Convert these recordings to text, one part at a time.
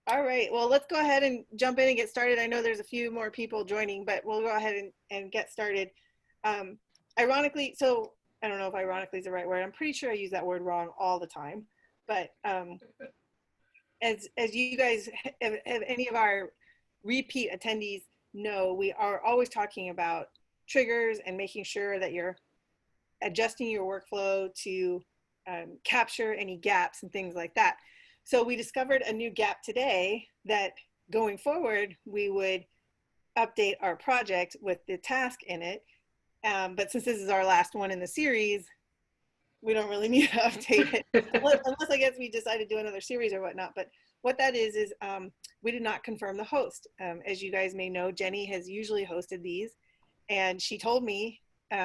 All right, well, let's go ahead and jump in and get started. I know there's a few more people joining, but we'll go ahead and get started. Um, Ironically, so I don't know if ironically is the right word. I'm pretty sure I use that word wrong all the time. But as you guys, if any of our repeat attendees know, we are always talking about triggers and making sure that you're adjusting your workflow to capture any gaps and things like that. So we discovered a new gap today that going forward, we would update our project with the task in it. But since this is our last one in the series, we don't really need to update it unless I guess we decide to do another series or whatnot. But what that is we did not confirm the host. As you guys may know, Jenny has usually hosted these, and she told me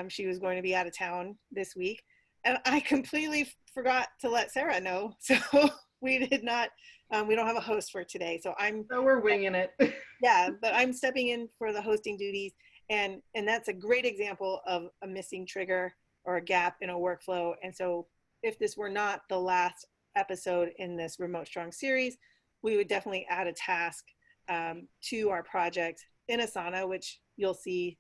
she was going to be out of town this week, and I completely forgot to let Sarah know. So we did not, we don't have a host for today. So we're winging it. Yeah, but I'm stepping in for the hosting duties, and that's a great example of a missing trigger or a gap in a workflow. And so if this were not the last episode in this Remote Strong series, we would definitely add a task to our project in Asana, which you'll see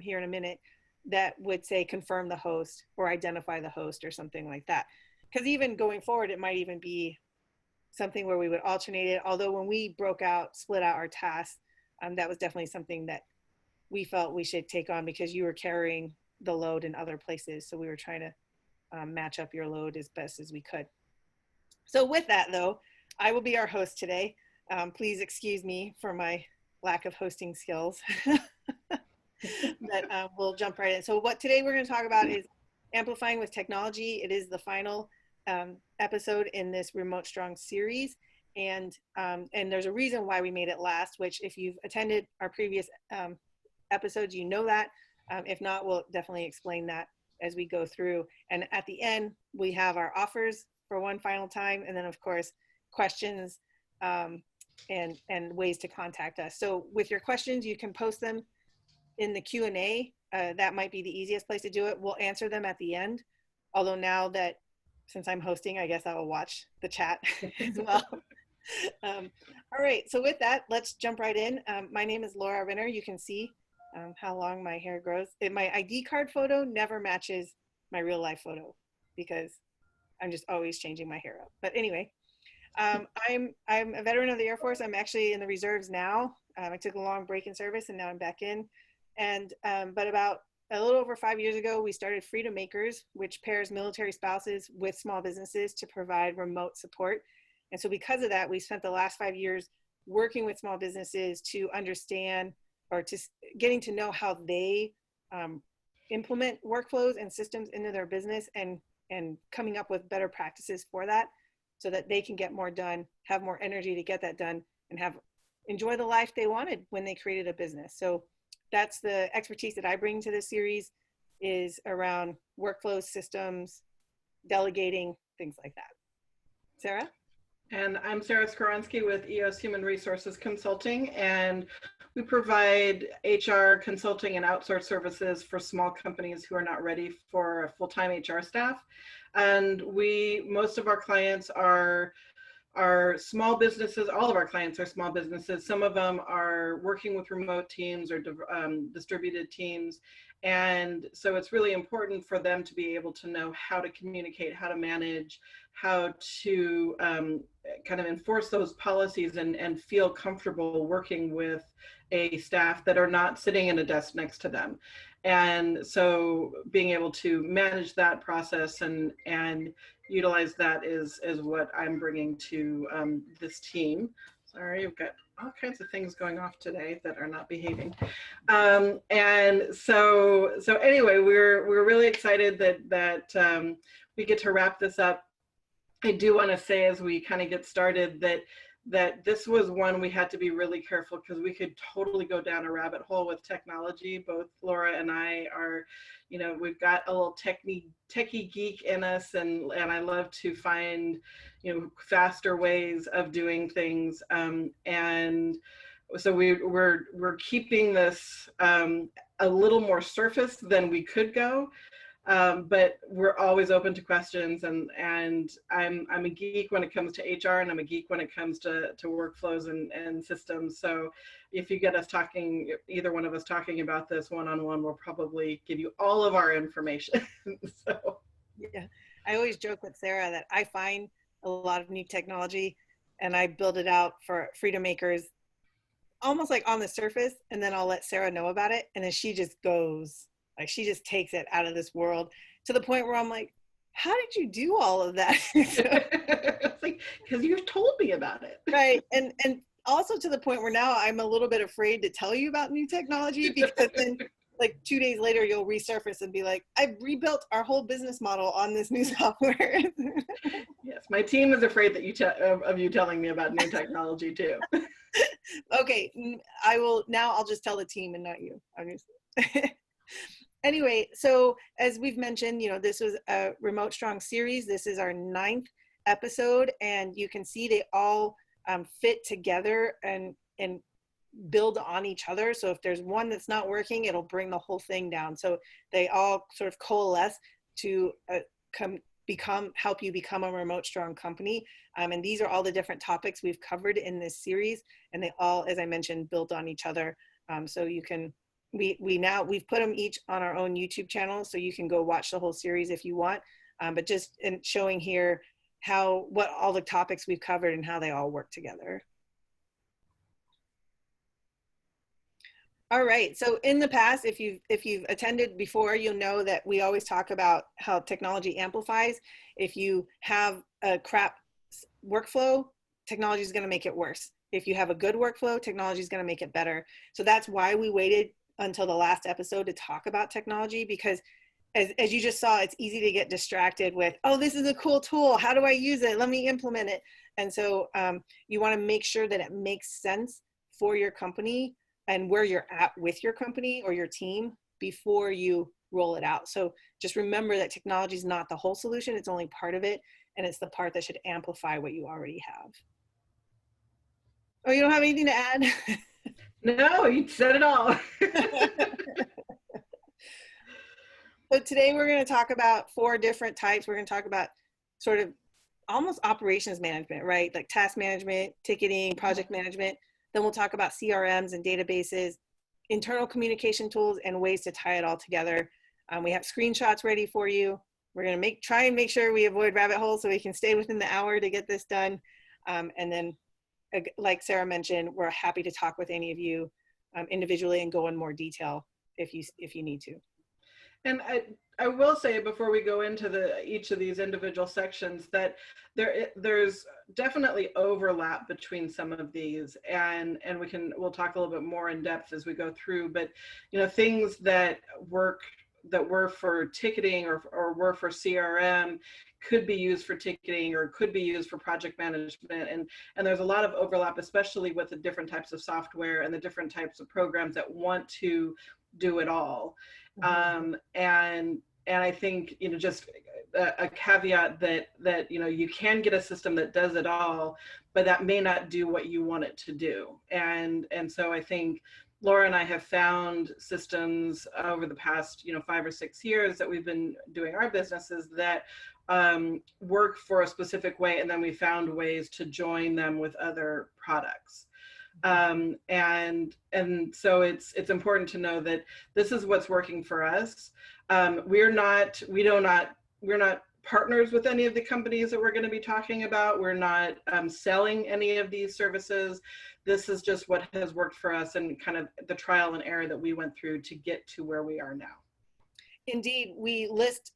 here in a minute, that would say confirm the host or identify the host or something like that. Because even going forward, it might even be something where we would alternate it. Although when we split out our tasks, that was definitely something that we felt we should take on because you were carrying the load in other places. So we were trying to match up your load as best as we could. So with that though, I will be our host today. Please excuse me for my lack of hosting skills. But we'll jump right in. So what today we're going to talk about is amplifying with technology. It is the final episode in this Remote Strong series. And there's a reason why we made it last, which if you've attended our previous episodes, you know that. If not, we'll definitely explain that as we go through. And at the end, we have our offers for one final time. And then of course, questions and ways to contact us. So with your questions, you can post them in the Q&A. That might be the easiest place to do it. We'll answer them at the end. Although now that, since I'm hosting, I guess I will watch the chat as well. All right, so with that, let's jump right in. My name is Laura Renner. You can see how long my hair grows. My ID card photo never matches my real life photo because I'm just always changing my hair up. But anyway, I'm a veteran of the Air Force. I'm actually in the reserves now. I took a long break in service and now I'm back in. And but about a little over 5 years ago, we started Freedom Makers, which pairs military spouses with small businesses to provide remote support. And so because of that, we spent the last 5 years working with small businesses to understand or to getting to know how they implement workflows and systems into their business and coming up with better practices for that so that they can get more done, have more energy to get that done, and enjoy the life they wanted when they created a business. So that's the expertise that I bring to this series, is around workflows, systems, delegating, things like that. Sarah? And I'm Sarah Skoronsky with EOS Human Resources Consulting, and we provide HR consulting and outsource services for small companies who are not ready for a full-time HR staff. And most of our clients are small businesses. All of our clients are small businesses. Some of them are working with remote teams or distributed teams. And so it's really important for them to be able to know how to communicate, how to manage, how to kind of enforce those policies and feel comfortable working with a staff that are not sitting in a desk next to them. And so being able to manage that process and utilize that is what I'm bringing to this team. Sorry, I've got all kinds of things going off today that are not behaving. And so anyway, we're really excited that we get to wrap this up. I do want to say as we kind of get started that this was one we had to be really careful because we could totally go down a rabbit hole with technology. Both Laura and I are, we've got a little techie geek in us, and I love to find, faster ways of doing things. And so we're keeping this a little more surface than we could go. But we're always open to questions, and I'm a geek when it comes to HR, and I'm a geek when it comes to workflows and systems. So if you get us talking, either one of us talking about this one-on-one, we'll probably give you all of our information. So Yeah, I always joke with Sarah that I find a lot of new technology and I build it out for freedom makers almost like on the surface, and then I'll let Sarah know about it, and then she just goes, like she just takes it out of this world to the point where I'm like, how did you do all of that? it's like, because you told me about it. Right. And also to the point where now I'm a little bit afraid to tell you about new technology, because then like 2 days later you'll resurface and be like, I've rebuilt our whole business model on this new software. Yes, my team is afraid that of you telling me about new technology too. Okay, I'll just tell the team and not you, obviously. Anyway, so as we've mentioned, this was a Remote Strong series. This is our 9th episode, and you can see they all fit together and build on each other. So if there's one that's not working, it'll bring the whole thing down. So they all sort of coalesce to help you become a remote strong company. And these are all the different topics we've covered in this series, and they all, as I mentioned, build on each other. So you can, we've put them each on our own YouTube channel, so you can go watch the whole series if you want. But just in showing here what all the topics we've covered and how they all work together. All right, so in the past, if you've attended before, you'll know that we always talk about how technology amplifies. If you have a crap workflow, technology is going to make it worse. If you have a good workflow, technology is going to make it better. So that's why we waited until the last episode to talk about technology, because as you just saw, it's easy to get distracted with, oh, this is a cool tool, how do I use it? Let me implement it. And so you want to make sure that it makes sense for your company and where you're at with your company or your team before you roll it out. So just remember that technology is not the whole solution, it's only part of it, and it's the part that should amplify what you already have. Oh, you don't have anything to add? No, you said it all. So today we're going to talk about 4 different types. We're going to talk about sort of almost operations management, right? Like task management, ticketing, project management. Then we'll talk about CRMs and databases, internal communication tools, and ways to tie it all together. We have screenshots ready for you. We're going to try and make sure we avoid rabbit holes so we can stay within the hour to get this done. And then, like Sarah mentioned, we're happy to talk with any of you individually and go in more detail if you need to. And I will say before we go into each of these individual sections that there's definitely overlap between some of these, and we'll talk a little bit more in depth as we go through. But things that were for ticketing or were for CRM could be used for ticketing or could be used for project management, and there's a lot of overlap, especially with the different types of software and the different types of programs that want to do it all. And I think just a caveat that you can get a system that does it all, but that may not do what you want it to do. And so I think Laura and I have found systems over the past 5 or 6 years that we've been doing our businesses that work for a specific way, and then we found ways to join them with other products. And so it's important to know that this is what's working for us. We're not partners with any of the companies that we're going to be talking about. We're not selling any of these services. This is just what has worked for us and kind of the trial and error that we went through to get to where we are now. Indeed, we list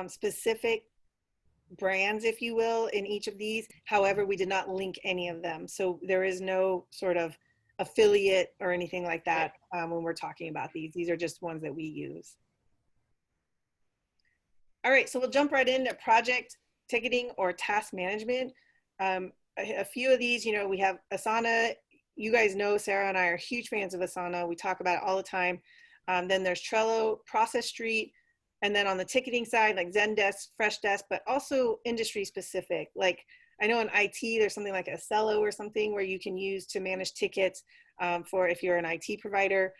specific brands, if you will, in each of these. However, we did not link any of them. So there is no sort of affiliate or anything like that when we're talking about these. These are just ones that we use. All right, so we'll jump right into project ticketing or task management. A few of these, we have Asana. You guys know Sarah and I are huge fans of Asana. We talk about it all the time. Then there's Trello, Process Street, and then on the ticketing side, like Zendesk, Freshdesk, but also industry specific. Like I know in IT, there's something like Acello or something where you can use to manage tickets for if you're an IT provider.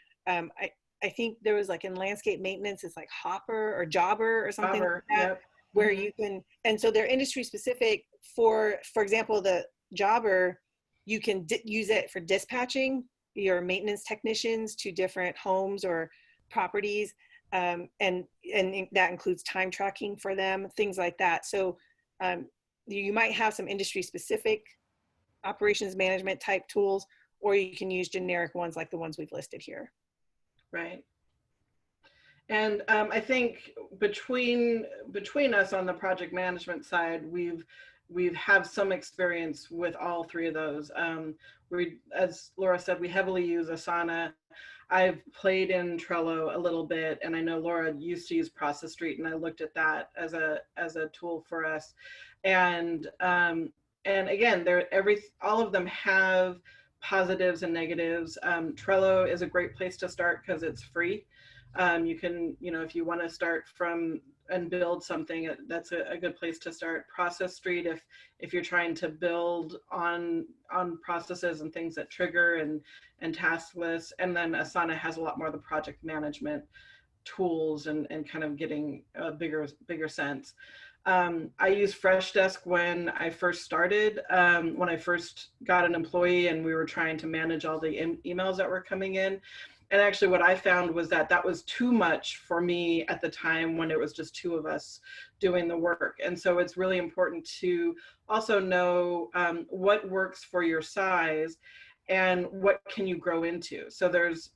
I think there was like in landscape maintenance, it's like Hopper or Jobber or something like Jobber, that, yep. where you can, and so they're industry specific. For example, the Jobber, you can use it for dispatching your maintenance technicians to different homes or properties. And that includes time tracking for them, things like that. So you might have some industry specific operations management type tools, or you can use generic ones like the ones we've listed here. Right. And I think between us on the project management side, we've have some experience with all three of those. We, as Laura said, we heavily use Asana. I've played in Trello a little bit, and I know Laura used to use Process Street, and I looked at that as a tool for us. And again, all of them have positives and negatives. Trello is a great place to start because it's free. You can, if you want to start from and build something, that's a good place to start. Process Street, if you're trying to build on processes and things that trigger and task lists. And then Asana has a lot more of the project management tools and kind of getting a bigger sense. I used Freshdesk when I first started, when I first got an employee and we were trying to manage all the emails that were coming in. And actually what I found was that was too much for me at the time when it was just two of us doing the work. And so it's really important to also know what works for your size and what can you grow into. So there's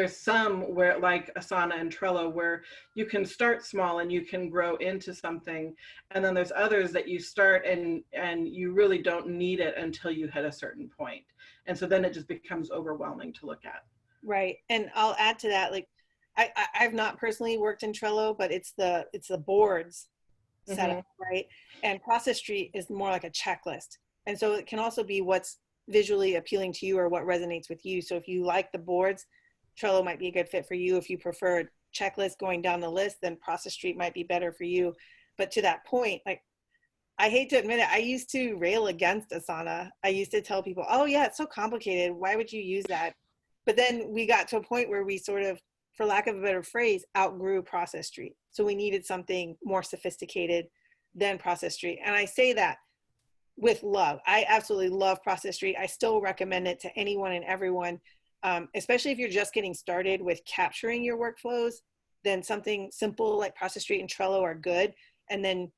some where, like Asana and Trello, where you can start small and you can grow into something. And then there's others that you start and you really don't need it until you hit a certain point. And so then it just becomes overwhelming to look at. Right. And I'll add to that, like I've not personally worked in Trello, but it's the boards setup, right? And Process Street is more like a checklist. And so it can also be what's visually appealing to you or what resonates with you. So if you like the boards, Trello might be a good fit for you. If you prefer checklist going down the list, then Process Street might be better for you. But to that point, like, I hate to admit it, I used to rail against Asana. I used to tell people, oh yeah, it's so complicated. Why would you use that? But then we got to a point where we sort of, for lack of a better phrase, outgrew Process Street. So we needed something more sophisticated than Process Street. And I say that with love. I absolutely love Process Street. I still recommend it to anyone and everyone, especially if you're just getting started with capturing your workflows. Then something simple like Process Street and Trello are good. And then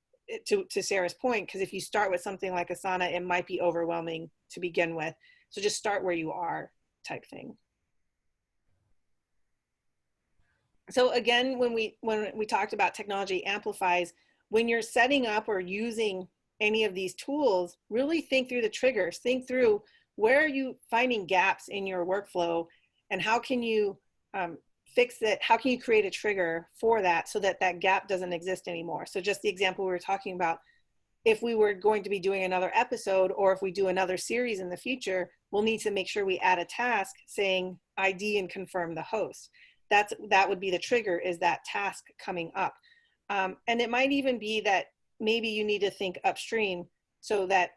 to Sarah's point, because if you start with something like Asana, it might be overwhelming to begin with. So just start where you are, type thing. So again, when we talked about technology amplifies, when you're setting up or using any of these tools, really think through the triggers. Think through, where are you finding gaps in your workflow, and how can you fix it? How can you create a trigger for that so that that gap doesn't exist anymore? So just the example we were talking about, if we were going to be doing another episode, or if we do another series in the future, we'll need to make sure we add a task saying ID and confirm the host. That would be the trigger, is that task coming up. And it might even be that maybe you need to think upstream so that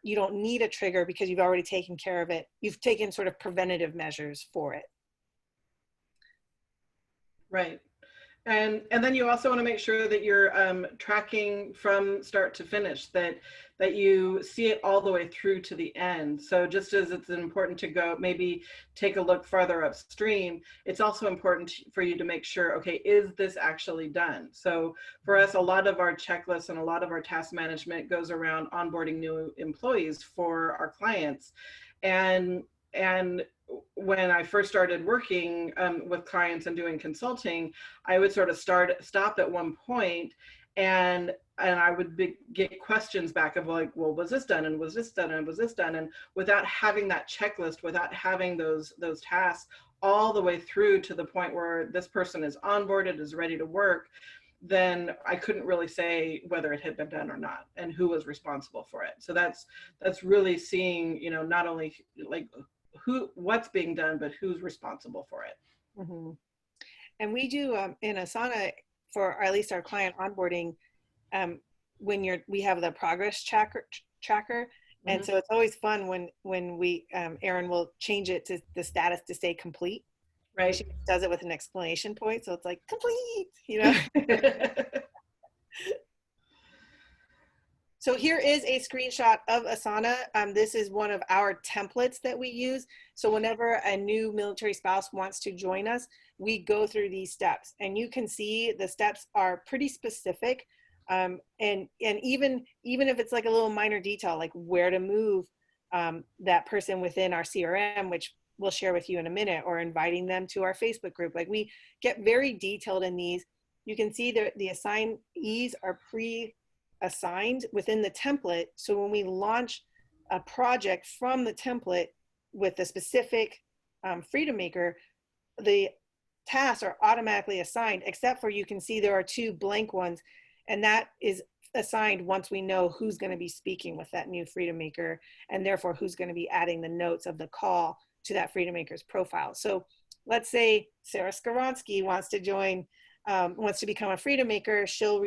you don't need a trigger because you've already taken care of it. You've taken sort of preventative measures for it. Right. And then you also want to make sure that you're tracking from start to finish, that you see it all the way through to the end. So just as it's important to go maybe take a look farther upstream, it's also important for you to make sure, okay, is this actually done? So for us, a lot of our checklists and a lot of our task management goes around onboarding new employees for our clients. And when I first started working with clients and doing consulting, I would sort of stop at one point, and I would get questions back of like, well, was this done, and was this done, and was this done? And without having that checklist, without having those tasks all the way through to the point where this person is onboarded, is ready to work, then I couldn't really say whether it had been done or not and who was responsible for it. So that's really seeing, not only like what's being done, but who's responsible for it. Mm-hmm. And we do in Asana, for at least our client onboarding, we have the progress tracker, and so it's always fun when we Erin will change it to the status to say complete. Right. She does it with an exclamation point, so it's like complete, you know. So here is a screenshot of Asana. This is one of our templates that we use. So whenever a new military spouse wants to join us, we go through these steps, and you can see the steps are pretty specific. And even if it's like a little minor detail, like where to move that person within our CRM, which we'll share with you in a minute, or inviting them to our Facebook group. Like, we get very detailed in these. You can see that the assignees are pre-assigned within the template. So when we launch a project from the template with a specific Freedom Maker, the tasks are automatically assigned, except for, you can see there are 2 blank ones, and that is assigned once we know who's going to be speaking with that new Freedom Maker, and therefore who's going to be adding the notes of the call to that Freedom Maker's profile. So let's say Sarah Skoronsky wants to join, wants to become a Freedom Maker. She'll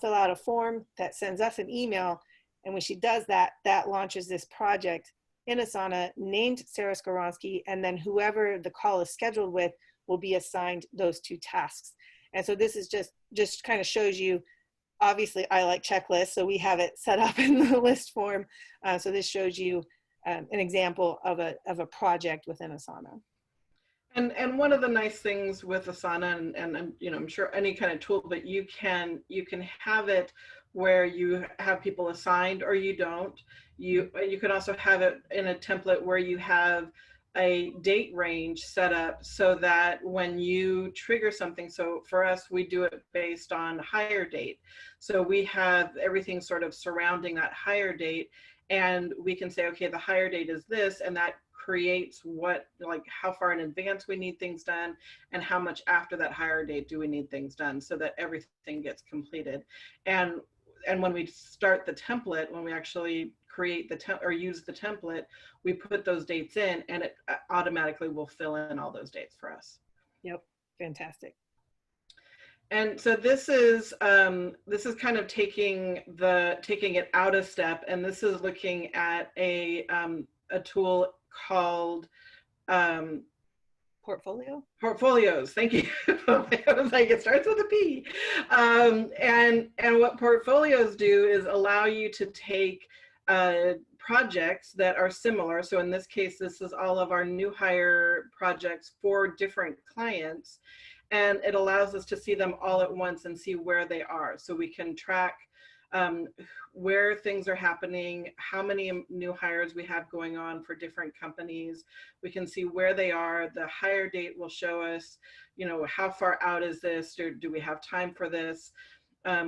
fill out a form that sends us an email, and when she does that, that launches this project in Asana named Sarah Skoronsky, and then whoever the call is scheduled with will be assigned those 2 tasks. And so this is just kind of shows you, obviously I like checklists, so we have it set up in the list form. So this shows you an example of a project within Asana. And one of the nice things with Asana, and you know, I'm sure any kind of tool, but you can have it where you have people assigned or you don't. You can also have it in a template where you have a date range set up so that when you trigger something, so for us, we do it based on hire date. So we have everything sort of surrounding that hire date, and we can say, okay, the hire date is this, and that creates what, like how far in advance we need things done, and how much after that hire date do we need things done, so that everything gets completed. And when we start the template, when we actually create the or use the template, we put those dates in, and it automatically will fill in all those dates for us. Yep, fantastic. And so this is kind of taking it out a step, and this is looking at a tool called Portfolios. Thank you. I was like, it starts with a P. And what Portfolios do is allow you to take projects that are similar. So in this case, this is all of our new hire projects for different clients, and it allows us to see them all at once and see where they are. So we can track where things are happening, how many new hires we have going on for different companies. We can see where they are. The hire date will show us, you know, how far out is this? Do we have time for this?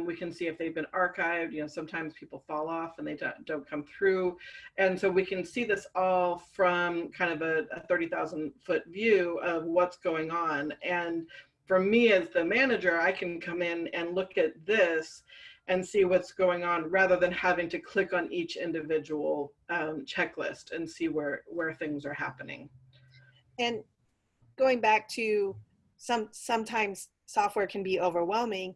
We can see if they've been archived. You know, sometimes people fall off and they don't come through. And so we can see this all from kind of a 30,000 foot view of what's going on. And for me as the manager, I can come in and look at this and see what's going on, rather than having to click on each individual checklist and see where things are happening. And going back to sometimes software can be overwhelming.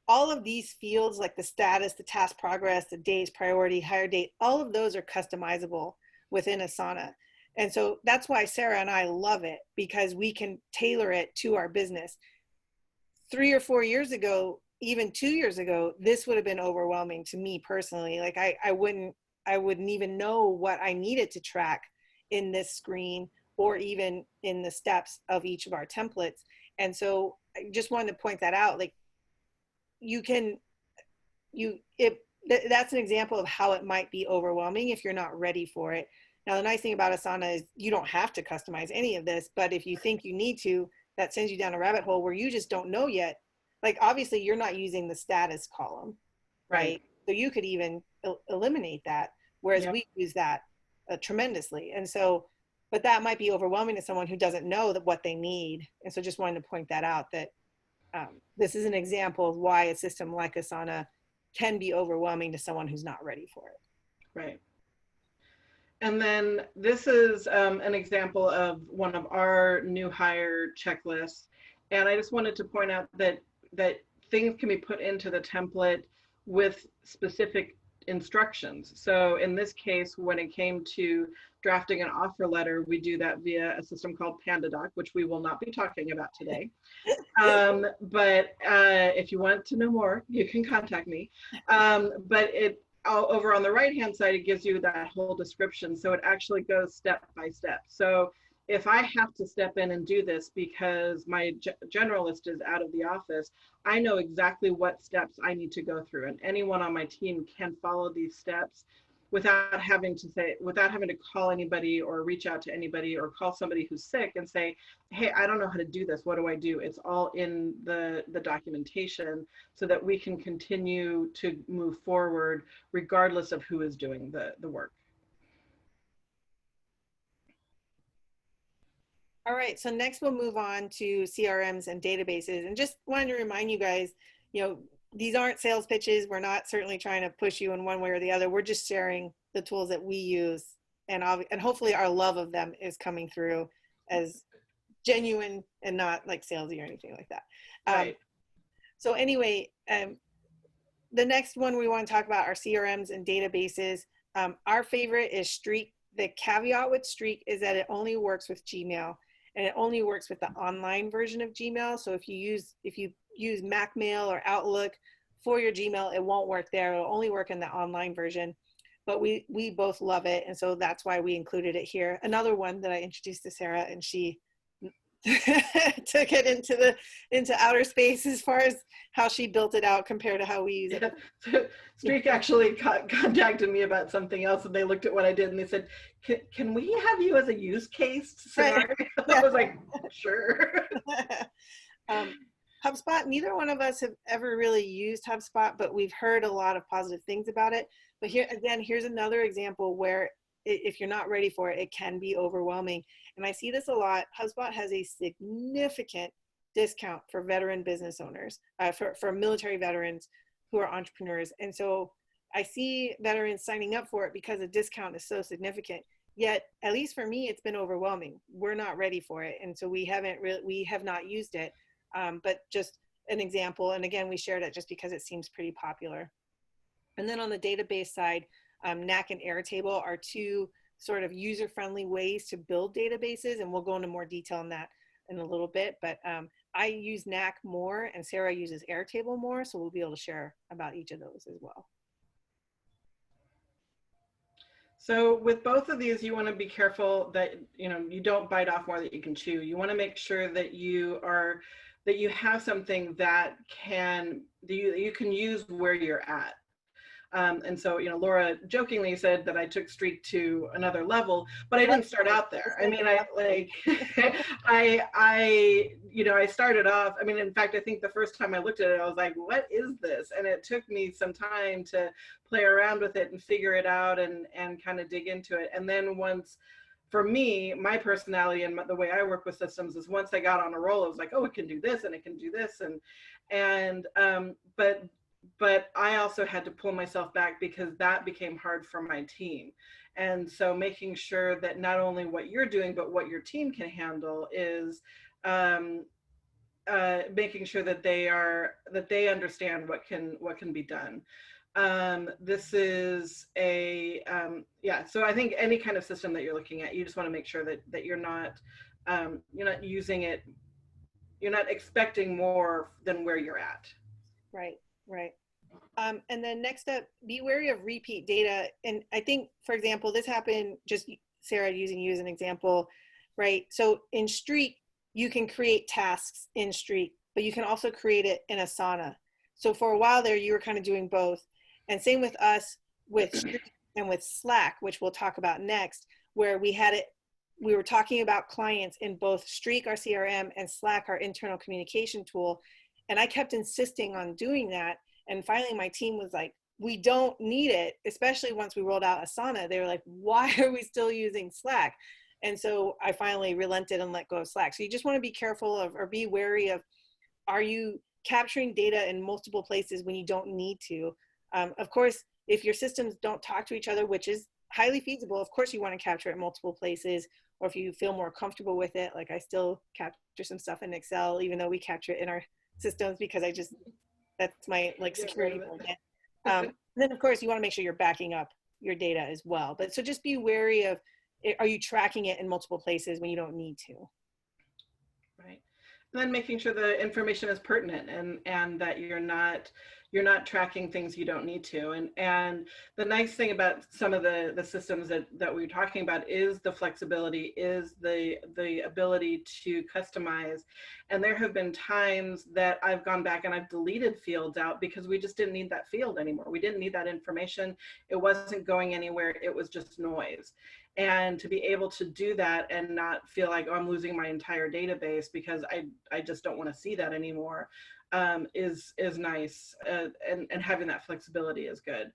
All of these fields, like the status, the task progress, the days, priority, hire date, all of those are customizable within Asana. And so that's why Sarah and I love it, because we can tailor it to our business. 3 or 4 years ago, even 2 years ago, this would have been overwhelming to me personally. Like I wouldn't even know what I needed to track in this screen, or even in the steps of each of our templates. And so I just wanted to point that out. Like, that's an example of how it might be overwhelming if you're not ready for it. Now, the nice thing about Asana is you don't have to customize any of this, but if you think you need to, that sends you down a rabbit hole where you just don't know yet. Like, obviously you're not using the status column, right? So you could even eliminate that, whereas Yep. we use that tremendously. And so, but that might be overwhelming to someone who doesn't know what they need. And so just wanted to point that out, that this is an example of why a system like Asana can be overwhelming to someone who's not ready for it. Right. And then this is an example of one of our new hire checklists. And I just wanted to point out that things can be put into the template with specific instructions. So in this case, when it came to drafting an offer letter, we do that via a system called PandaDoc, which we will not be talking about today. But if you want to know more, you can contact me. But over on the right-hand side, it gives you that whole description. So it actually goes step by step. So if I have to step in and do this because my generalist is out of the office, I know exactly what steps I need to go through. And anyone on my team can follow these steps without having to call anybody or reach out to anybody or call somebody who's sick and say, hey, I don't know how to do this. What do I do? It's all in the documentation so that we can continue to move forward regardless of who is doing the work. All right, so next we'll move on to CRMs and databases. And just wanted to remind you guys, these aren't sales pitches. We're not certainly trying to push you in one way or the other. We're just sharing the tools that we use, and hopefully our love of them is coming through as genuine and not like salesy or anything like that. Right. So anyway, the next one we want to talk about are CRMs and databases. Our favorite is Streak. The caveat with Streak is that it only works with Gmail. And it only works with the online version of Gmail. So if you use Mac Mail or Outlook for your Gmail, it won't work there. It'll only work in the online version. But we both love it, and so that's why we included it here. Another one that I introduced to Sarah, and she took it into outer space as far as how she built it out compared to how we use it. Yeah. Streak actually contacted me about something else, and they looked at what I did and they said, can we have you as a use case scenario? Right. I was like, sure. HubSpot, neither one of us have ever really used HubSpot, but we've heard a lot of positive things about it. But here's another example where if you're not ready for it, it can be overwhelming. And I see this a lot. HubSpot has a significant discount for veteran business owners, for military veterans who are entrepreneurs. And so I see veterans signing up for it because the discount is so significant. Yet, at least for me, it's been overwhelming. We're not ready for it. And so we have not used it. But just an example. And again, we shared it just because it seems pretty popular. And then on the database side, Nack and Airtable are two sort of user-friendly ways to build databases, and we'll go into more detail on that in a little bit. But I use Nack more, and Sarah uses Airtable more, so we'll be able to share about each of those as well. So with both of these, you want to be careful that you don't bite off more than you can chew. You want to make sure that you have something that you can use where you're at. And so, Laura jokingly said that I took Streak to another level, but I didn't start out there. I mean, I started off, in fact, I think the first time I looked at it, I was like, what is this? And it took me some time to play around with it and figure it out and kind of dig into it. And then for me, my personality and the way I work with systems is once I got on a roll, I was like, oh, it can do this and it can do this. But I also had to pull myself back because that became hard for my team. And so making sure that not only what you're doing, but what your team can handle is making sure that they understand what can be done. This is so I think any kind of system that you're looking at, you just want to make sure that you're not using it, you're not expecting more than where you're at. Right. And then next up, be wary of repeat data. And I think, for example, this happened, just Sarah using you as an example, right? So in Streak, you can create tasks in Streak, but you can also create it in Asana. So for a while there, you were kind of doing both. And same with us with Streak and with Slack, which we'll talk about next, where we were talking about clients in both Streak, our CRM, and Slack, our internal communication tool. And I kept insisting on doing that. And finally, my team was like, we don't need it, especially once we rolled out Asana. They were like, why are we still using Slack? And so I finally relented and let go of Slack. So you just want to be careful of, or be wary of, are you capturing data in multiple places when you don't need to? Of course, if your systems don't talk to each other, which is highly feasible, of course you want to capture it in multiple places. Or if you feel more comfortable with it, like I still capture some stuff in Excel, even though we capture it in our systems because that's my security blanket. Then of course you want to make sure you're backing up your data as well. But so just be wary of are you tracking it in multiple places when you don't need to? Right. And then making sure the information is pertinent, and that you're not tracking things you don't need to. And the nice thing about some of the systems that we were talking about is the flexibility, is the ability to customize. And there have been times that I've gone back and I've deleted fields out because we just didn't need that field anymore. We didn't need that information. It wasn't going anywhere. It was just noise. And to be able to do that and not feel like, oh, I'm losing my entire database because I just don't want to see that anymore, is nice. And having that flexibility is good.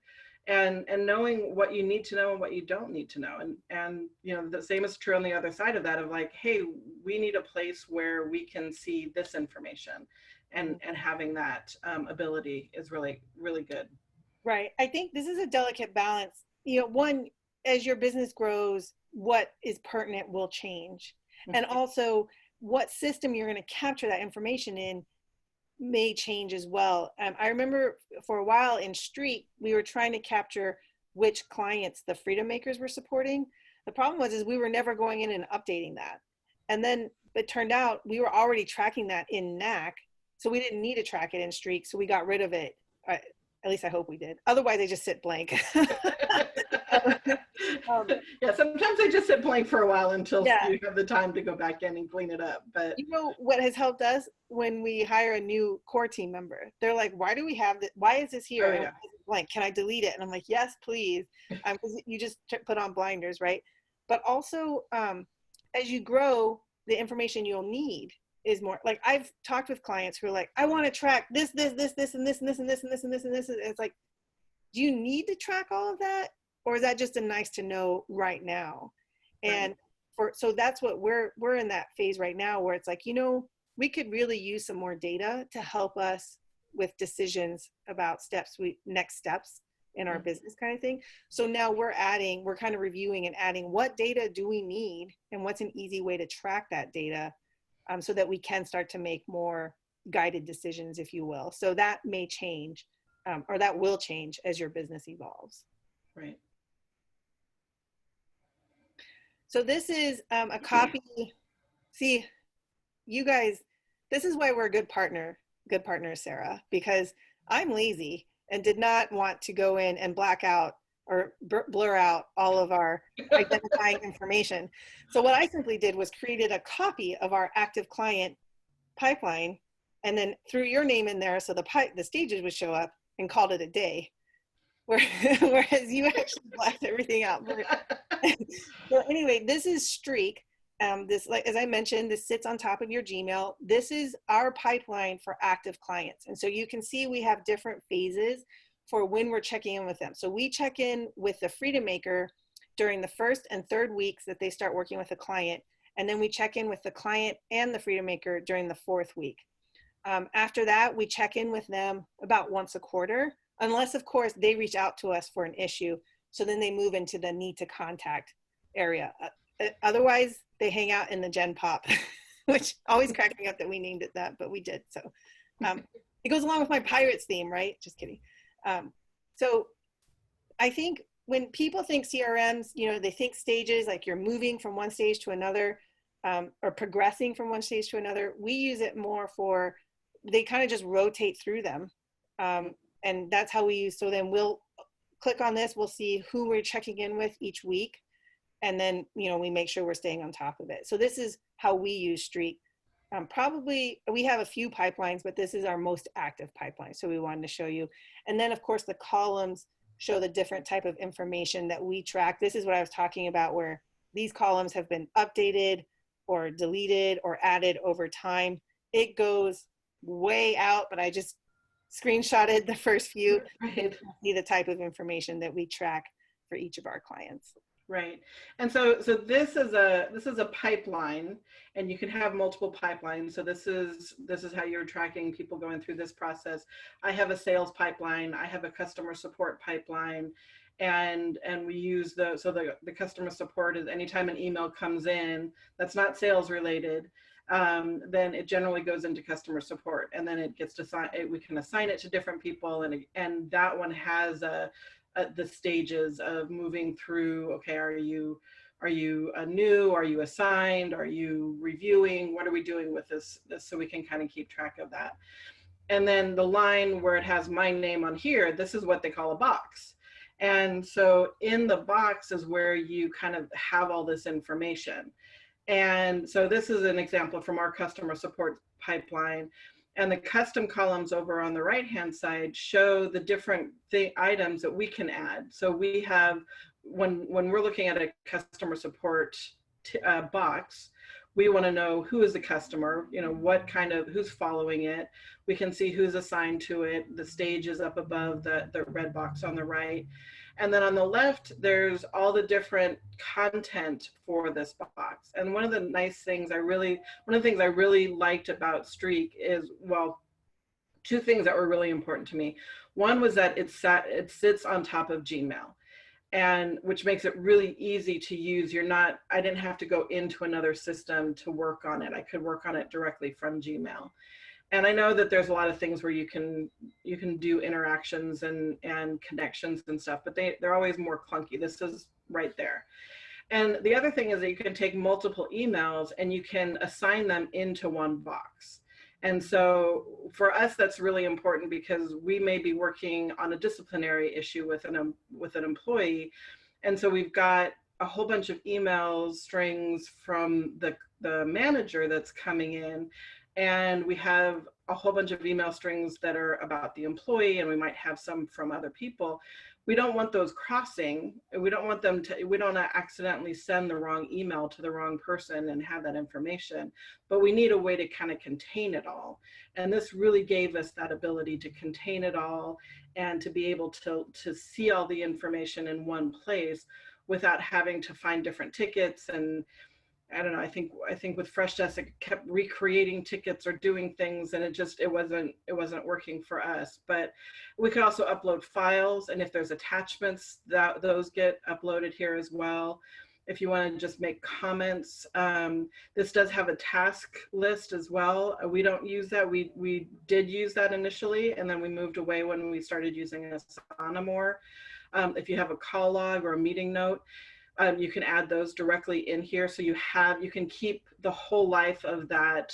And knowing what you need to know and what you don't need to know. And you know, the same is true on the other side of that, of like, hey, we need a place where we can see this information, and having that ability is really, really good. Right. I think this is a delicate balance. You know, one, as your business grows, what is pertinent will change. And also what system you're going to capture that information in may change as well. I remember for a while in Streak, we were trying to capture which clients the Freedom Makers were supporting. The problem was is we were never going in and updating that. And then it turned out we were already tracking that in Nack, so we didn't need to track it in Streak, so we got rid of it. At least I hope we did. Otherwise, they just sit blank. Yeah, sometimes they just sit blank for a while until Yeah. you have the time to go back in and clean it up. But You know what has helped us when we hire a new core team member? They're like, "Why do we have this? Why is this here? oh, And yeah. why is it blank? Can I delete it?" And I'm like, "Yes, please," because you just put on blinders, right? But also, as you grow, the information you'll need is more. Like I've talked with clients who are like, "I want to track this, this, this, this, and this, and this, and this, and this, and this, and this." And it's like, do you need to track all of that, or is that just a nice to know right now? And so that's what we're in that phase right now, where it's like, you know, we could really use some more data to help us with decisions about next steps in our business kind of thing. So now we're kind of reviewing and adding what data do we need and what's an easy way to track that data, so that we can start to make more guided decisions, if you will. So that may change, or that will change as your business evolves. Right. So this is a copy. See, you guys, this is why we're a good partner, Sarah, because I'm lazy and did not want to go in and black out or blur out all of our identifying information. So what I simply did was created a copy of our active client pipeline and then threw your name in there so the stages would show up, and called it a day. Whereas you actually blacked everything out. So anyway, this is Streak. This, like as I mentioned, this sits on top of your Gmail. This is our pipeline for active clients. And so you can see we have different phases for when we're checking in with them. So we check in with the Freedom Maker during the first and third weeks that they start working with a client. And then we check in with the client and the Freedom Maker during the fourth week. After that, we check in with them about once a quarter, unless of course they reach out to us for an issue. So then they move into the need to contact area. Otherwise, they hang out in the Gen Pop, which always cracked me up that we named it that, but we did. So it goes along with my Pirates theme, right? Just kidding. So I think when people think CRMs, you know, they think stages, like you're moving from one stage to another, or progressing from one stage to another. We use it more for, they kind of just rotate through them. And that's how we use, so then we'll click on this, we'll see who we're checking in with each week. And then, you know, we make sure we're staying on top of it. So this is how we use Streak. Probably, we have a few pipelines, but this is our most active pipeline. So we wanted to show you. And then of course the columns show the different type of information that we track. This is what I was talking about, where these columns have been updated or deleted or added over time. It goes way out, but I just screenshotted the first few. Right. To see the type of information that we track for each of our clients. Right. And so this is a pipeline, and you can have multiple pipelines. So this is how you're tracking people going through this process. I have a sales pipeline, I have a customer support pipeline, and we use the customer support is anytime an email comes in that's not sales related, then it generally goes into customer support, and then it gets we can assign it to different people, and that one has the stages of moving through. Okay, are you Are you new? Are you assigned? Are you reviewing? What are we doing with this so we can kind of keep track of that. And then the line where it has my name on here, this is what they call a box. And so in the box is where you kind of have all this information. And so this is an example from our customer support pipeline. And the custom columns over on the right-hand side show the different items that we can add. So we have, when we're looking at a customer support box, we want to know who is the customer, you know, what kind of, who's following it. We can see who's assigned to it. The stage is up above the red box on the right. And then on the left, there's all the different content for this box. And one of the nice things one of the things I really liked about Streak is, well, two things that were really important to me. One was that it sits on top of Gmail, and which makes it really easy to use. I didn't have to go into another system to work on it. I could work on it directly from Gmail. And I know that there's a lot of things where you can do interactions and connections and stuff, but they're always more clunky. This is right there. And the other thing is that you can take multiple emails and you can assign them into one box. And so for us, that's really important because we may be working on a disciplinary issue with an employee. And so we've got a whole bunch of email strings from the manager that's coming in. And we have a whole bunch of email strings that are about the employee, and we might have some from other people. We don't want those crossing. We don't want we don't accidentally send the wrong email to the wrong person and have that information, but we need a way to kind of contain it all. And this really gave us that ability to contain it all and to be able to see all the information in one place without having to find different tickets. And I don't know, I think with Freshdesk, it kept recreating tickets or doing things, and it wasn't working for us. But we could also upload files, and if there's attachments, those get uploaded here as well. If you want to just make comments, this does have a task list as well. We don't use that. We did use that initially, and then we moved away when we started using Asana more. If you have a call log or a meeting note, you can add those directly in here, so you can keep the whole life of that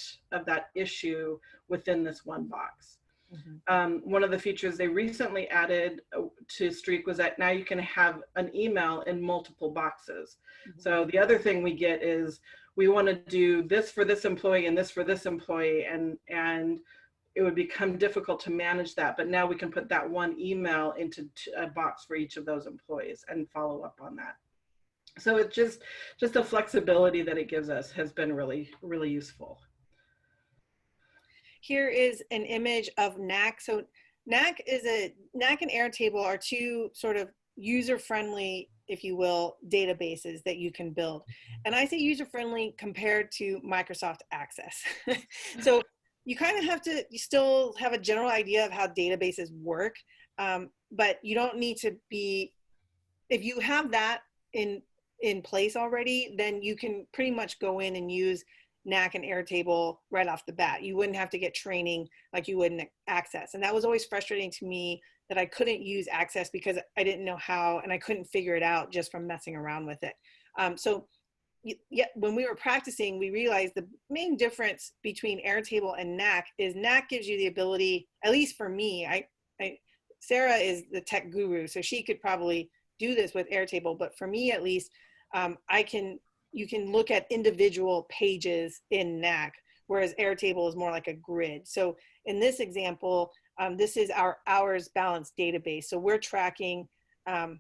issue within this one box. Mm-hmm. One of the features they recently added to Streak was that now you can have an email in multiple boxes. Mm-hmm. So the other thing we get is we want to do this for this employee and this for this employee, and it would become difficult to manage that. But now we can put that one email into a box for each of those employees and follow up on that. So it's just the flexibility that it gives us has been really, really useful. Here is an image of Nack. So Nack and Airtable are two sort of user-friendly, if you will, databases that you can build. And I say user-friendly compared to Microsoft Access. So you kind of you still have a general idea of how databases work, but you don't need to be, if you have that in place already, then you can pretty much go in and use Nack and Airtable right off the bat. You wouldn't have to get training like you would in Access. And that was always frustrating to me, that I couldn't use Access because I didn't know how, and I couldn't figure it out just from messing around with it. When we were practicing, we realized the main difference between Airtable and Nack is Nack gives you the ability, at least for me, Sarah is the tech guru, so she could probably do this with Airtable, but for me at least, you can look at individual pages in Nack, whereas Airtable is more like a grid. So in this example, this is our hours balance database. So we're tracking, how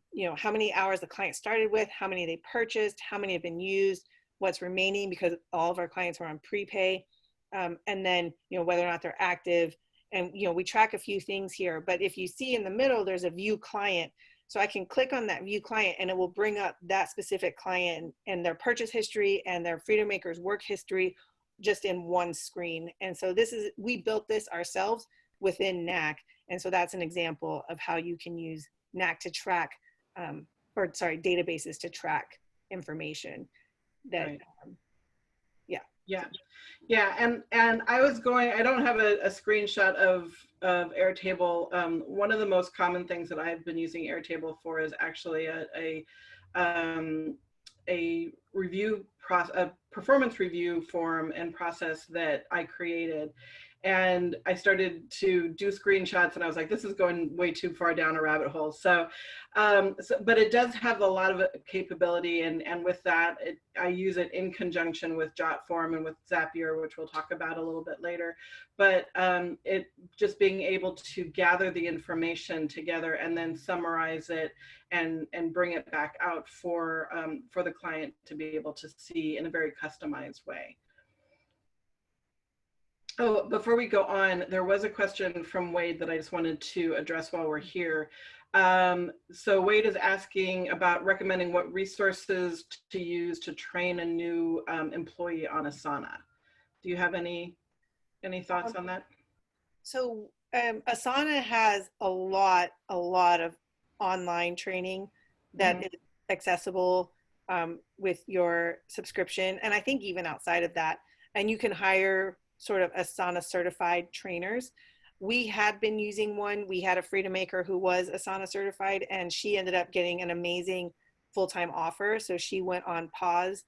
many hours the client started with, how many they purchased, how many have been used, what's remaining, because all of our clients are on prepay, and then, whether or not they're active. And, we track a few things here, but if you see in the middle, there's a view client. So I can click on that view client and it will bring up that specific client and their purchase history and their Freedom Makers work history just in one screen. And so we built this ourselves within Nack. And so that's an example of how you can use Nack to track, databases to track information that, right. Yeah. And I don't have a screenshot of Airtable. One of the most common things that I've been using Airtable for is actually a a performance review form and process that I created. And I started to do screenshots, and I was like, this is going way too far down a rabbit hole. But it does have a lot of capability. And with that, I use it in conjunction with JotForm and with Zapier, which we'll talk about a little bit later. But it just being able to gather the information together and then summarize it and bring it back out for the client to be able to see in a very customized way. Oh, before we go on, there was a question from Wade that I just wanted to address while we're here. So Wade is asking about recommending what resources to use to train a new employee on Asana. Do you have any thoughts on that? So Asana has a lot of online training that is accessible with your subscription. And I think even outside of that, and you can hire sort of Asana certified trainers. We had been using one. We had a Freedom Maker who was Asana certified, and she ended up getting an amazing full-time offer. So she went on pause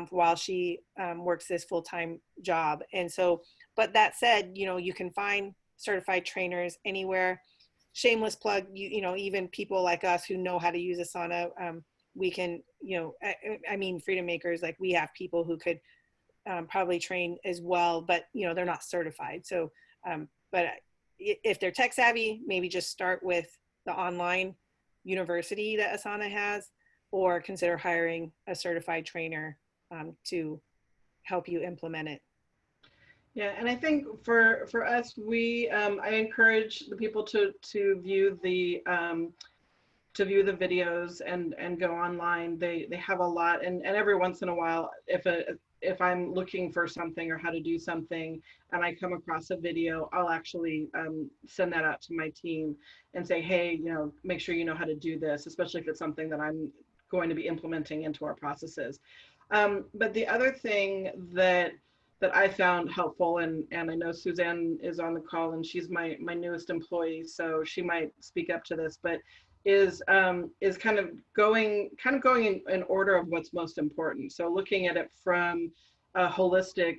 while she works this full-time job. And so, but that said, you know, you can find certified trainers anywhere. Shameless plug, you know, even people like us who know how to use Asana, we can, you know, I mean, Freedom Makers, like we have people who could probably train as well, but you know, they're not certified. So, but if they're tech savvy, maybe just start with the online university that Asana has, or consider hiring a certified trainer to help you implement it. Yeah, and I think for us, I encourage the people to view the videos and go online. They have a lot, and every once in a while, if I'm looking for something or how to do something and I come across a video, I'll actually send that out to my team and say, hey, you know, make sure you know how to do this, especially if it's something that I'm going to be implementing into our processes. But the other thing that I found helpful, and I know Suzanne is on the call and she's my newest employee, so she might speak up to this, but is kind of going in order of what's most important. So looking at it from a holistic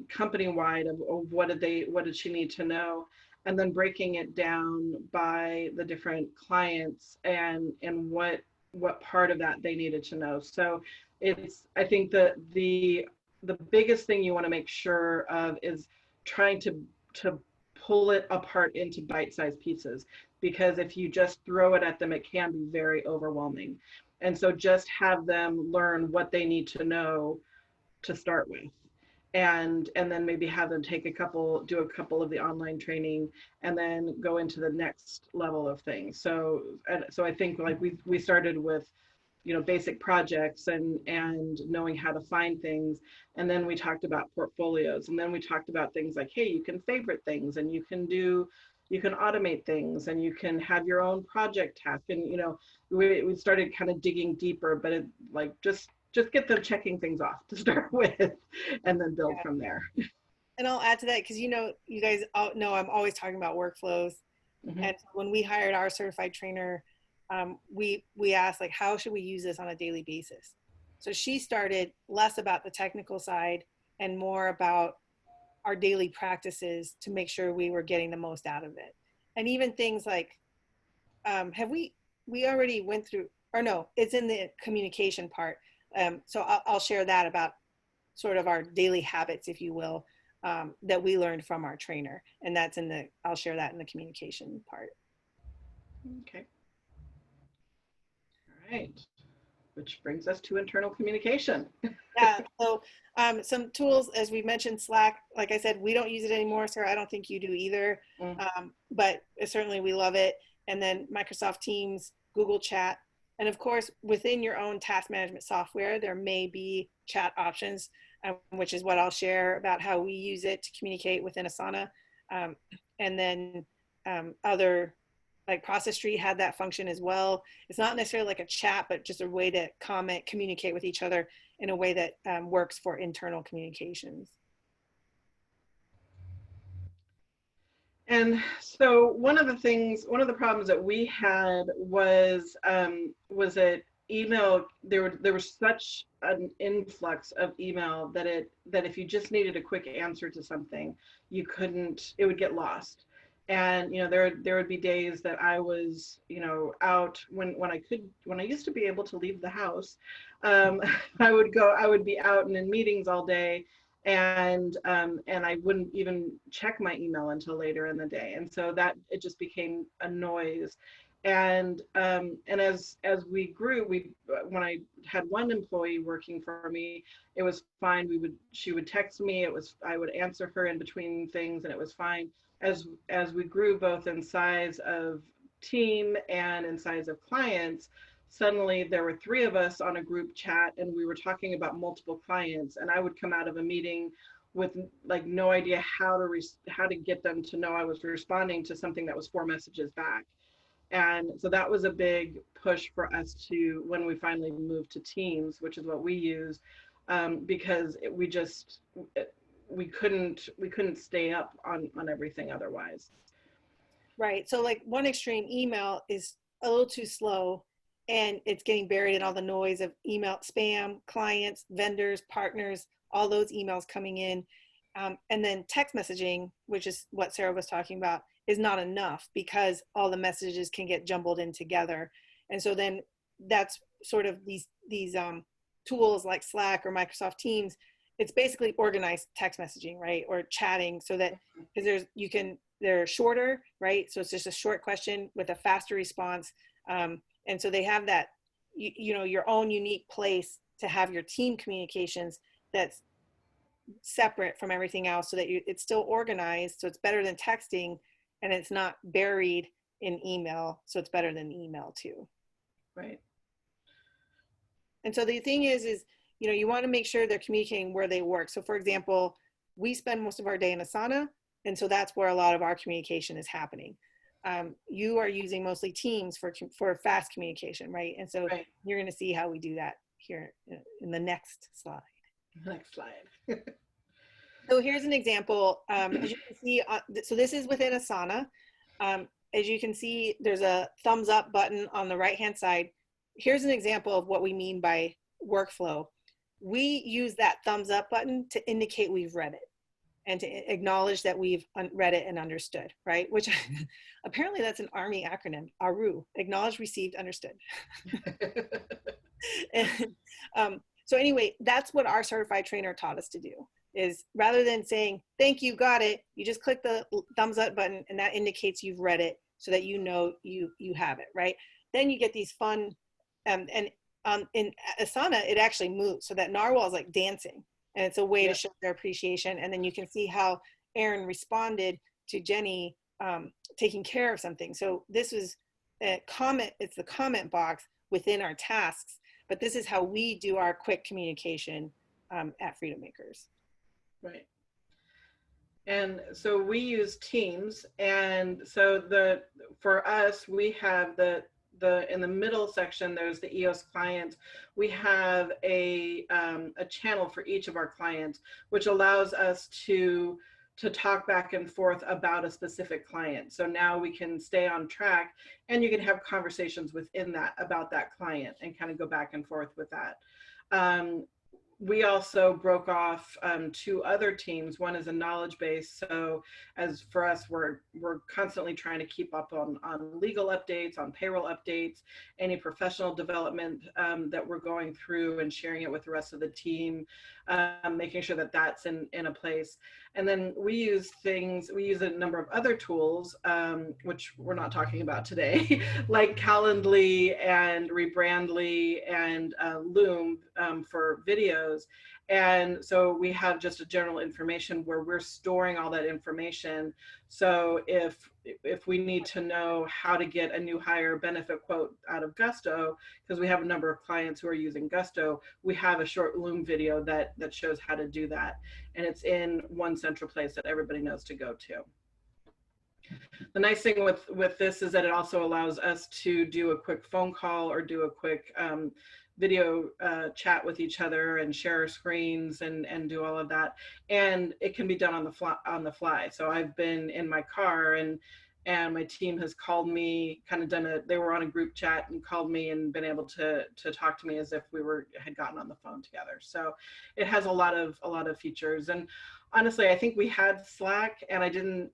company-wide of what did she need to know, and then breaking it down by the different clients and what part of that they needed to know. So I think the biggest thing you want to make sure of is trying to pull it apart into bite-sized pieces, because if you just throw it at them, it can be very overwhelming. And so just have them learn what they need to know to start with, and then maybe have them do a couple of the online training and then go into the next level of things. So I think like we started with, you know, basic projects and knowing how to find things. And then we talked about portfolios, and then we talked about things like, hey, you can favorite things, and you can automate things, and you can have your own project task. And, you know, we started kind of digging deeper, but it like, just get them checking things off to start with, and then build from there. And I'll add to that, because, you know, you guys all know I'm always talking about workflows. And when we hired our certified trainer, we asked, like, how should we use this on a daily basis? So she started less about the technical side and more about our daily practices to make sure we were getting the most out of it. And even things like, we already went through, or no, it's in the communication part. So I'll share that about sort of our daily habits, if you will, that we learned from our trainer. And I'll share that in the communication part. Okay. All right. Which brings us to internal communication. Yeah, so some tools, as we mentioned, Slack, like I said, we don't use it anymore, Sarah. I don't think you do either, but certainly we love it. And then Microsoft Teams, Google Chat, and of course, within your own task management software, there may be chat options, which is what I'll share about how we use it to communicate within Asana. And then other, like Process Street had that function as well. It's not necessarily like a chat, but just a way to communicate with each other in a way that works for internal communications. And so one of the problems that we had was that email, there was such an influx of email that if you just needed a quick answer to something, you couldn't, it would get lost. And there would be days that I was out when I used to be able to leave the house. um, I would be out and in meetings all day, and I wouldn't even check my email until later in the day, and so that it just became a noise. And as we grew, we when I had one employee working for me, it was fine. She would text me. I would answer her in between things, and it was fine. As we grew both in size of team and in size of clients, suddenly there were three of us on a group chat, and we were talking about multiple clients, and I would come out of a meeting with like no idea how to get them to know I was responding to something that was four messages back. And so that was a big push for us to, when we finally moved to Teams, which is what we use, because we couldn't stay up on everything otherwise. Right. So like one extreme, email is a little too slow and it's getting buried in all the noise of email spam, clients, vendors, partners, all those emails coming in. And then text messaging, which is what Sarah was talking about, is not enough because all the messages can get jumbled in together. And so then that's sort of these tools like Slack or Microsoft Teams. It's basically organized text messaging, right? Or chatting, so that because they're shorter, right? So it's just a short question with a faster response. And so they have that, your own unique place to have your team communications that's separate from everything else, so that it's still organized. So it's better than texting, and it's not buried in email. So it's better than email too. Right. And so the thing is you want to make sure they're communicating where they work. So for example, we spend most of our day in Asana, and so that's where a lot of our communication is happening. You are using mostly Teams for fast communication, right? And so Right. you're going to see how we do that here in the next slide. Next slide. So here's an example. As you can see, so this is within Asana. As you can see, there's a thumbs up button on the right-hand side. Here's an example of what we mean by workflow. We use that thumbs up button to indicate we've read it and to acknowledge that we've read it and understood, right? Which apparently that's an Army acronym, ARU, acknowledged, received, understood. And, so anyway, that's what our certified trainer taught us to do, is rather than saying, thank you, got it, you just click the thumbs up button and that indicates you've read it so that you know you have it, right? Then you get these fun, and in Asana, it actually moves so that narwhal is like dancing, and it's a way to show their appreciation. And then you can see how Aaron responded to Jenny taking care of something. So this was a comment, it's the comment box within our tasks, but this is how we do our quick communication at Freedom Makers. Right. And so we use Teams, and so for us, we have the in the middle section, there's the EOS clients. We have a channel for each of our clients, which allows us to talk back and forth about a specific client. So now we can stay on track, and you can have conversations within that about that client and kind of go back and forth with that. We also broke off two other teams. One is a knowledge base. So as for us, we're constantly trying to keep up on legal updates, on payroll updates, any professional development that we're going through, and sharing it with the rest of the team, making sure that that's in a place. And then we use a number of other tools, which we're not talking about today, like Calendly and Rebrandly and Loom for videos. And so we have just a general information where we're storing all that information. So if we need to know how to get a new hire benefit quote out of Gusto, because we have a number of clients who are using Gusto, we have a short Loom video that shows how to do that. And it's in one central place that everybody knows to go to. The nice thing with this is that it also allows us to do a quick phone call or do a quick video chat with each other and share our screens and do all of that. And it can be done on the fly. So I've been in my car and and my team has called me, kind of they were on a group chat and called me and been able to talk to me as if had gotten on the phone together. So it has a lot of features. And honestly, I think we had Slack and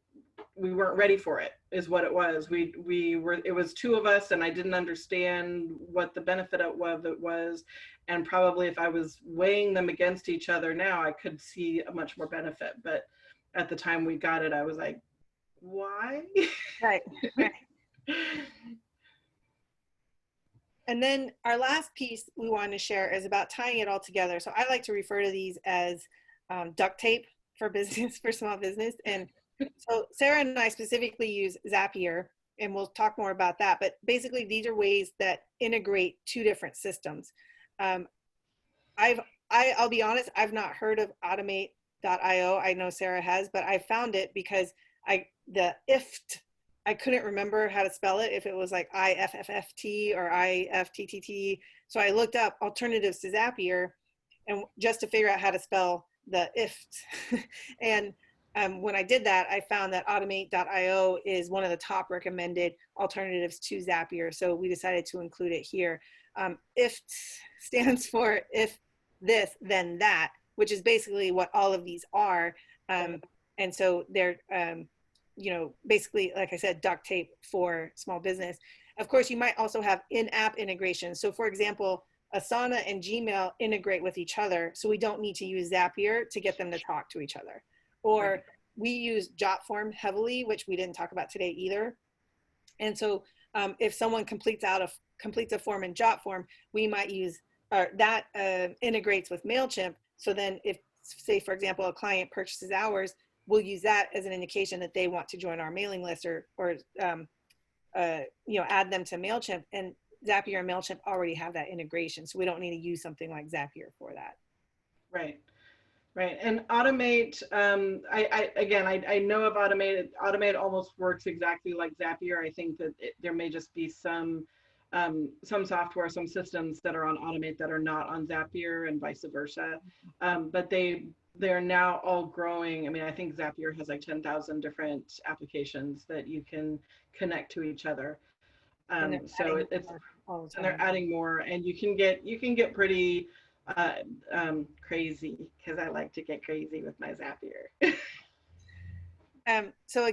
we weren't ready for it, is what it was. It was two of us, and I didn't understand what the benefit of it was. And probably if I was weighing them against each other now, I could see a much more benefit. But at the time we got it, I was like, why? Right. And then our last piece we want to share is about tying it all together. So I like to refer to these as duct tape for business, for small business. And so Sarah and I specifically use Zapier, and we'll talk more about that. But basically, these are ways that integrate two different systems. I'll be honest, I've not heard of automate.io. I know Sarah has, but I found it because I couldn't remember how to spell it, if it was like IFFFT or IFTTT. So I looked up alternatives to Zapier, and just to figure out how to spell the IFT. And when I did that, I found that automate.io is one of the top recommended alternatives to Zapier. So we decided to include it here. IFT stands for if this, then that, which is basically what all of these are. And so they're, basically, like I said, duct tape for small business. Of course, you might also have in-app integration. So for example, Asana and Gmail integrate with each other, so we don't need to use Zapier to get them to talk to each other. Or we use Jotform heavily, which we didn't talk about today either. And so if someone completes a form in Jotform, we might use, that integrates with MailChimp. So then if, say, for example, a client purchases ours, we'll use that as an indication that they want to join our mailing list or add them to MailChimp. And Zapier and MailChimp already have that integration, so we don't need to use something like Zapier for that. Right. And Automate, I know of Automate. Automate almost works exactly like Zapier. I think that there may just be some software, some systems that are on Automate that are not on Zapier, and vice versa. But they're now all growing. I mean, I think Zapier has like 10,000 different applications that you can connect to each other. So they're adding more, and you can get pretty crazy, because I like to get crazy with my Zapier. So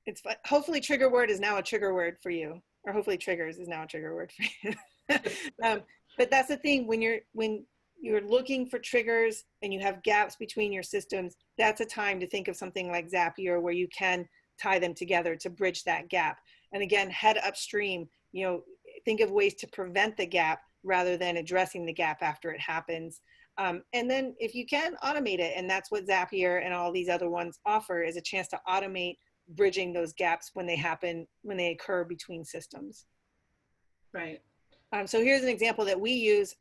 it's hopefully trigger word is now a trigger word for you, or hopefully triggers is now a trigger word for you. But that's the thing, when you're looking for triggers and you have gaps between your systems, that's a time to think of something like Zapier, where you can tie them together to bridge that gap. And again, head upstream, think of ways to prevent the gap rather than addressing the gap after it happens. And then if you can, automate it. And that's what Zapier and all these other ones offer, is a chance to automate bridging those gaps when they occur between systems. Right. So here's an example that we use.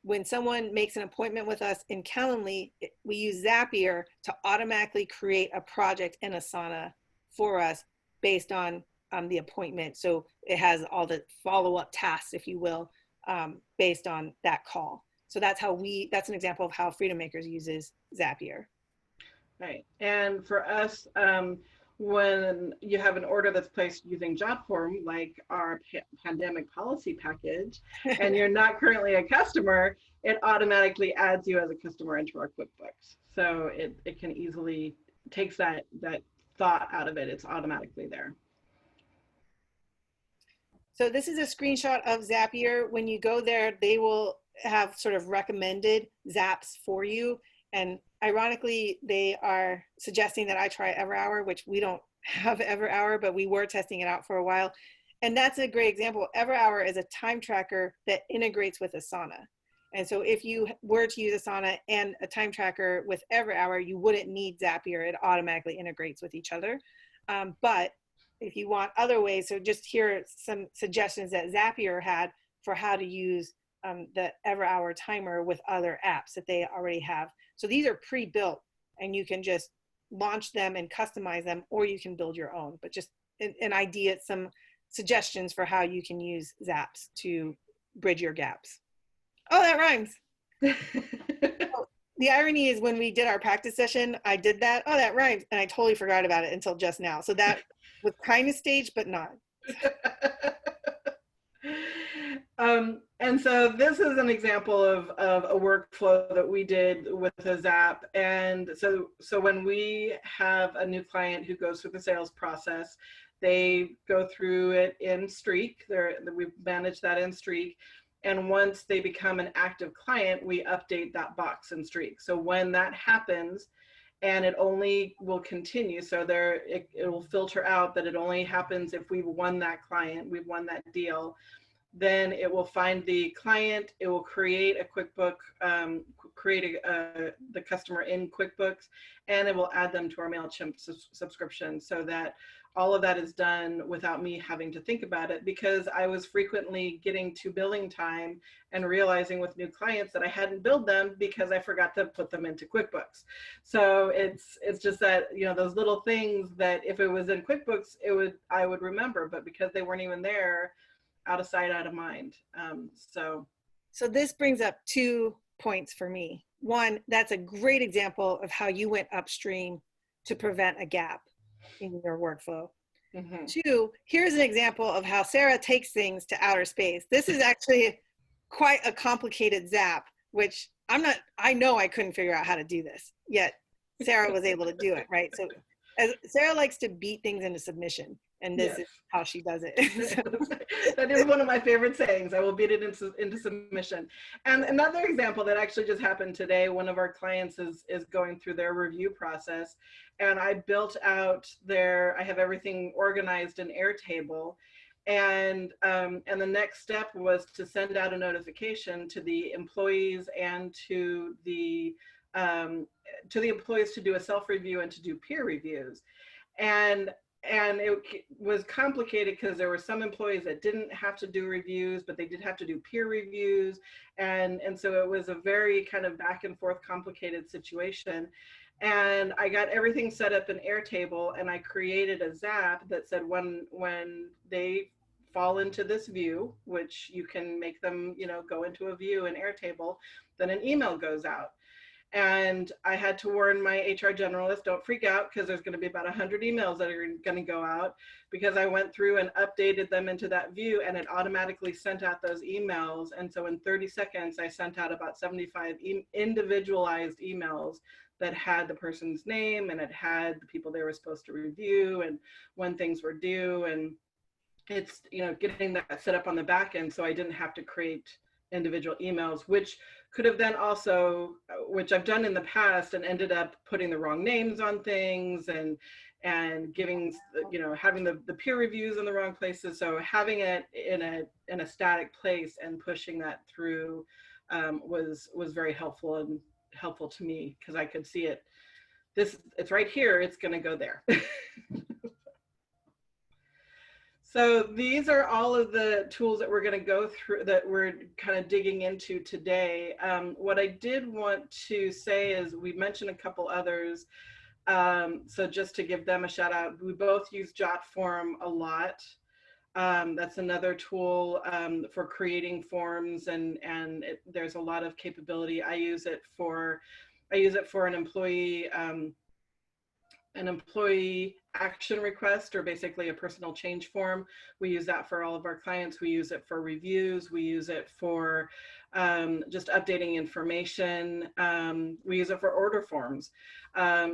When someone makes an appointment with us in Calendly, we use Zapier to automatically create a project in Asana for us based on the appointment. So it has all the follow-up tasks, if you will, based on that call. So that's an example of how Freedom Makers uses Zapier. Right. And for us, when you have an order that's placed using Jotform, like our pandemic policy package, and you're not currently a customer, it automatically adds you as a customer into our QuickBooks. So it can easily takes that thought out of it. It's automatically there. So this is a screenshot of Zapier. When you go there, they will have sort of recommended Zaps for you. And ironically, they are suggesting that I try EverHour, which we don't have EverHour, but we were testing it out for a while. And that's a great example. EverHour is a time tracker that integrates with Asana. And so if you were to use Asana and a time tracker with EverHour, you wouldn't need Zapier. It automatically integrates with each other. But if you want other ways, so just here are some suggestions that Zapier had for how to use the EverHour timer with other apps that they already have. So these are pre-built, and you can just launch them and customize them, or you can build your own. But just an idea, some suggestions for how you can use Zaps to bridge your gaps. Oh, that rhymes. the irony is when we did our practice session, I did that. Oh, that rhymes. And I totally forgot about it until just now. So that was kind of staged, but not. And so this is an example of a workflow that we did with a Zap. And so when we have a new client who goes through the sales process, they go through it in Streak. We manage that in Streak. And once they become an active client, we update that box in Streak. So when that happens, and it only will continue, so it will filter out that it only happens if we've won that client, we've won that deal. Then it will find the client, it will create a QuickBook, the customer in QuickBooks, and it will add them to our MailChimp subscription, so that all of that is done without me having to think about it, because I was frequently getting to billing time and realizing with new clients that I hadn't billed them because I forgot to put them into QuickBooks. So it's just that, those little things that if it was in QuickBooks, I would remember, but because they weren't even there, out of sight, out of mind. So this brings up 2 points for me. One, that's a great example of how you went upstream to prevent a gap in your workflow. Mm-hmm. 2, here's an example of how Sarah takes things to outer space. This is actually quite a complicated Zap, which I know I couldn't figure out how to do this, yet Sarah was able to do it, right? So Sarah likes to beat things into submission, and this is how she does it. That is one of my favorite sayings. I will beat it into submission. And another example that actually just happened today, one of our clients is going through their review process, and I built out I have everything organized in Airtable. And the next step was to send out a notification to the employees and to the employees to do a self-review and to do peer reviews. And it was complicated because there were some employees that didn't have to do reviews, but they did have to do peer reviews. And so it was a very kind of back and forth complicated situation. And I got everything set up in Airtable, and I created a Zap that said when they fall into this view, which you can make them, go into a view in Airtable, then an email goes out. And I had to warn my HR generalist, don't freak out, because there's going to be about 100 emails that are going to go out, because I went through and updated them into that view, and it automatically sent out those emails. And so in 30 seconds, I sent out about 75 individualized emails that had the person's name, and it had the people they were supposed to review and when things were due. And it's, getting that set up on the back end, so I didn't have to create individual emails, which could have then also, which I've done in the past, and ended up putting the wrong names on things and giving, having the peer reviews in the wrong places. So having it in a static place and pushing that through was very helpful to me, because I could see it. It's right here, it's going to go there. So these are all of the tools that we're going to go through, that we're kind of digging into today. What I did want to say is we mentioned a couple others. So just to give them a shout out, we both use JotForm a lot. That's another tool for creating forms, and there's a lot of capability. I use it for an employee action request, or basically a personal change form. We use that for all of our clients. We use it for reviews. We use it for just updating information. We use it for order forms.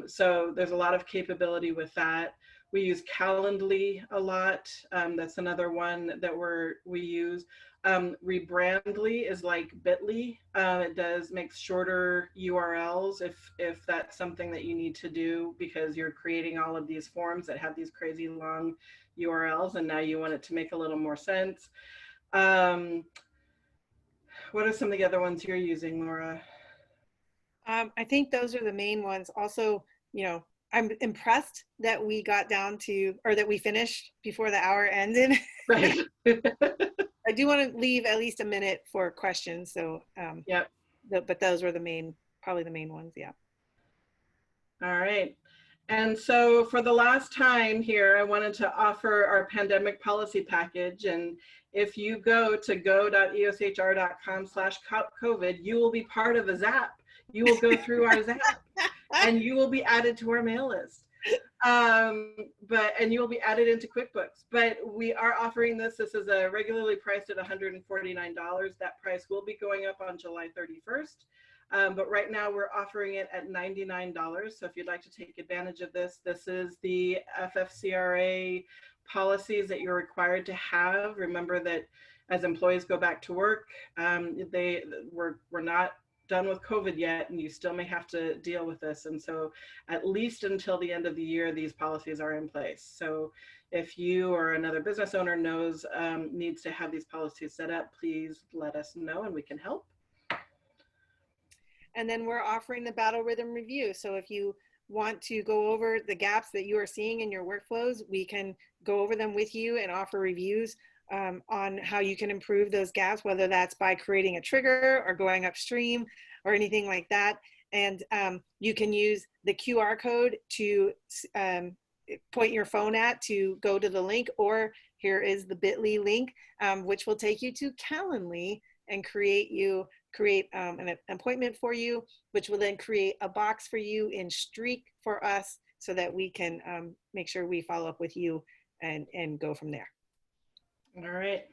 So there's a lot of capability with that. We use Calendly a lot. That's another one that we use. Rebrandly is like Bitly. It makes shorter URLs if that's something that you need to do, because you're creating all of these forms that have these crazy long URLs, and now you want it to make a little more sense. What are some of the other ones you're using, Laura? I think those are the main ones. Also, I'm impressed that we got down to, or that we finished before the hour ended. Right. I do want to leave at least a minute for questions. So, yep. But those were probably the main ones. Yeah. All right. And so for the last time here, I wanted to offer our pandemic policy package. And if you go to go.eoshr.com/COVID, you will be part of a Zap. you will go through our Zap and you will be added to our mail list. And you will be added into QuickBooks. But we are offering this. This is a regularly priced at $149. That price will be going up on July 31st. But right now we're offering it at $99. So if you'd like to take advantage of this, this is the FFCRA policies that you're required to have. Remember that as employees go back to work, we're not done with COVID yet, and you still may have to deal with this. And so at least until the end of the year, these policies are in place. So if you or another business owner needs to have these policies set up, please let us know and we can help. And then we're offering the battle rhythm review. So if you want to go over the gaps that you are seeing in your workflows, we can go over them with you and offer reviews on how you can improve those gaps, whether that's by creating a trigger or going upstream or anything like that. And you can use the QR code to point your phone at to go to the link, or here is the bit.ly link, which will take you to Calendly and create an appointment for you, which will then create a box for you in Streak for us so that we can make sure we follow up with you and go from there. All right.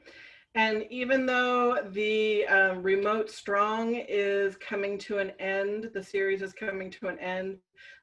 And even though the Remote Strong is coming to an end, the series is coming to an end,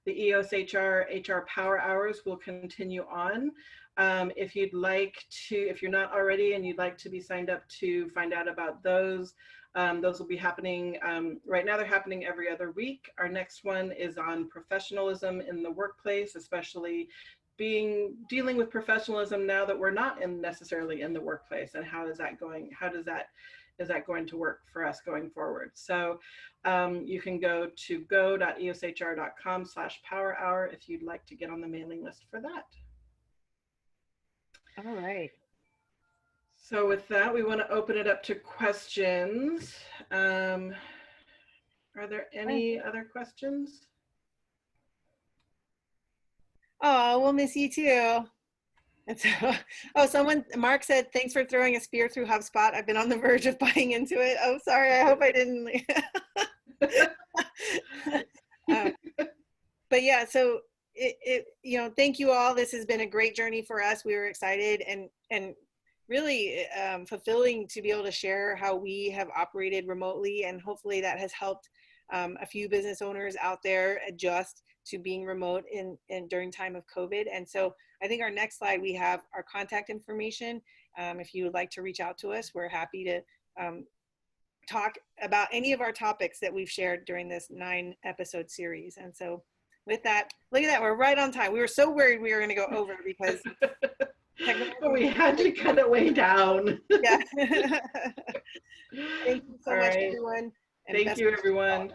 the EOS HR Power Hours will continue on. If you'd like to, if you're not already and you'd like to be signed up to find out about those will be happening. Right now they're happening every other week. Our next one is on professionalism in the workplace, especially dealing with professionalism now that we're not necessarily in the workplace, and how is that going? Is that going to work for us going forward? So you can go to go.eoshr.com/power hour if you'd like to get on the mailing list for that. All right. So with that, we want to open it up to questions. Are there any other questions? Oh, we'll miss you too. And so, Mark said, thanks for throwing a spear through HubSpot. I've been on the verge of buying into it. Oh, sorry. I hope I didn't. But yeah, so thank you all. This has been a great journey for us. We were excited and really fulfilling to be able to share how we have operated remotely. And hopefully that has helped a few business owners out there adjust to being remote during time of COVID. And so I think our next slide, we have our contact information. If you would like to reach out to us, we're happy to talk about any of our topics that we've shared during this 9-episode series. And so with that, look at that, we're right on time. We were so worried we were going to go over because but we had to cut it way down. Yeah. Thank you so much, everyone. Thank you, everyone.